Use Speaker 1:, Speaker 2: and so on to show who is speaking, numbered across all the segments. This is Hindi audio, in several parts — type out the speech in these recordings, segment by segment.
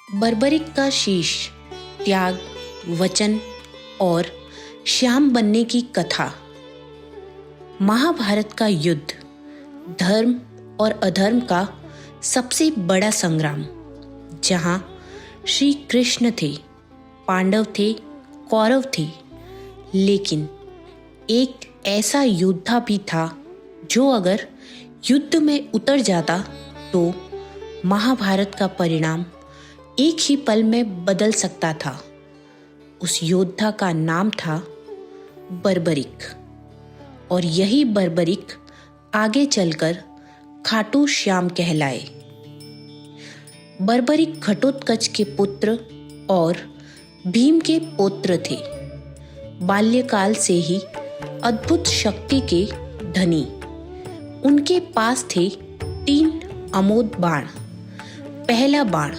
Speaker 1: बर्बरिक का शीश, त्याग, वचन और श्याम बनने की कथा। महाभारत का युद्ध, धर्म और अधर्म का सबसे बड़ा संग्राम, जहां श्री कृष्ण थे, पांडव थे, कौरव थे, लेकिन एक ऐसा योद्धा भी था जो अगर युद्ध में उतर जाता तो महाभारत का परिणाम एक ही पल में बदल सकता था। उस योद्धा का नाम था बर्बरिक, और यही बर्बरिक आगे चलकर खाटू श्याम कहलाए। बर्बरिक घटोत्कच के पुत्र और भीम के पौत्र थे। बाल्यकाल से ही अद्भुत शक्ति के धनी। उनके पास थे 3 अमोघ बाण। पहला बाण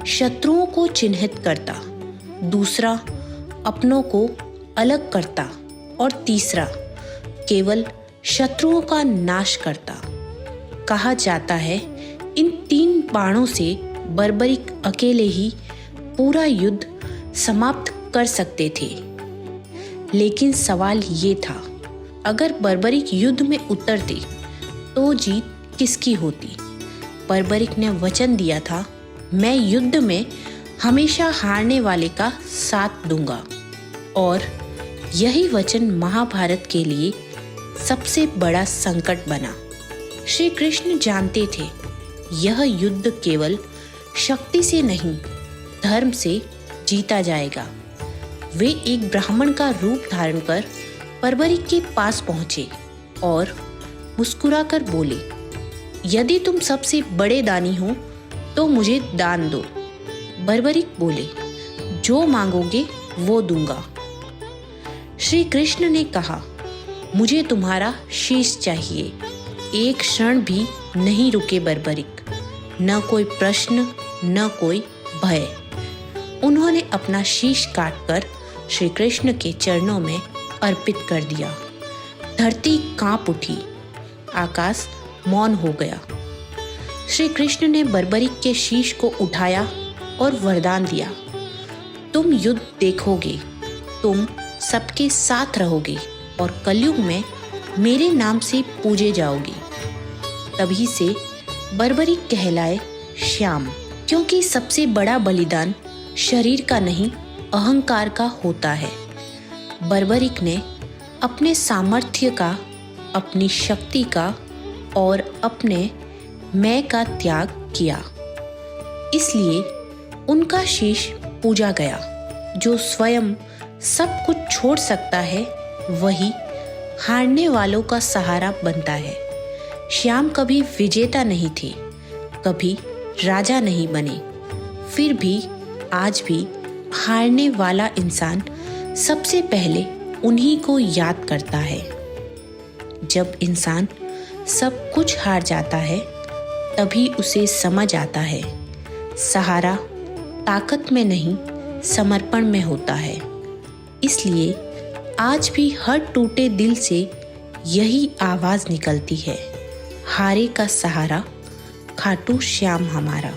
Speaker 1: शत्रुओं को चिन्हित करता, दूसरा अपनों को अलग करता और तीसरा केवल शत्रुओं का नाश करता। कहा जाता है इन 3 बाणों से बर्बरिक अकेले ही पूरा युद्ध समाप्त कर सकते थे। लेकिन सवाल ये था, अगर बर्बरिक युद्ध में उतरते तो जीत किसकी होती? बर्बरिक ने वचन दिया था, मैं युद्ध में हमेशा हारने वाले का साथ दूंगा, और यही वचन महाभारत के लिए सबसे बड़ा संकट बना। श्री कृष्ण जानते थे यह युद्ध केवल शक्ति से नहीं, धर्म से जीता जाएगा। वे एक ब्राह्मण का रूप धारण कर बर्बरिक के पास पहुंचे और मुस्कुराकर बोले, यदि तुम सबसे बड़े दानी हो तो मुझे दान दो। बर्बरिक बोले, जो मांगोगे वो दूंगा। श्री कृष्ण ने कहा, मुझे तुम्हारा शीश चाहिए। एक क्षण भी नहीं रुके बर्बरिक, न कोई प्रश्न, न कोई भय। उन्होंने अपना शीश काटकर श्री कृष्ण के चरणों में अर्पित कर दिया। धरती कांप उठी, आकाश मौन हो गया। श्री कृष्ण ने बर्बरिक के शीश को उठाया और वरदान दिया, तुम युद्ध देखोगे, तुम सबके साथ रहोगे और कलयुग में मेरे नाम से पूजे जाओगे। तभी से बर्बरिक कहलाए श्याम, क्योंकि सबसे बड़ा बलिदान शरीर का नहीं, अहंकार का होता है। बर्बरिक ने अपने सामर्थ्य का, अपनी शक्ति का और अपने मैं का त्याग किया। इसलिए उनका शीश पूजा गया। जो स्वयं सब कुछ छोड़ सकता है वही हारने वालों का सहारा बनता है। श्याम कभी विजेता नहीं थे, कभी राजा नहीं बने, फिर भी आज भी हारने वाला इंसान सबसे पहले उन्हीं को याद करता है। जब इंसान सब कुछ हार जाता है तभी उसे समझ आता है, सहारा ताकत में नहीं, समर्पण में होता है। इसलिए आज भी हर टूटे दिल से यही आवाज़ निकलती है, हारे का सहारा खाटू श्याम हमारा।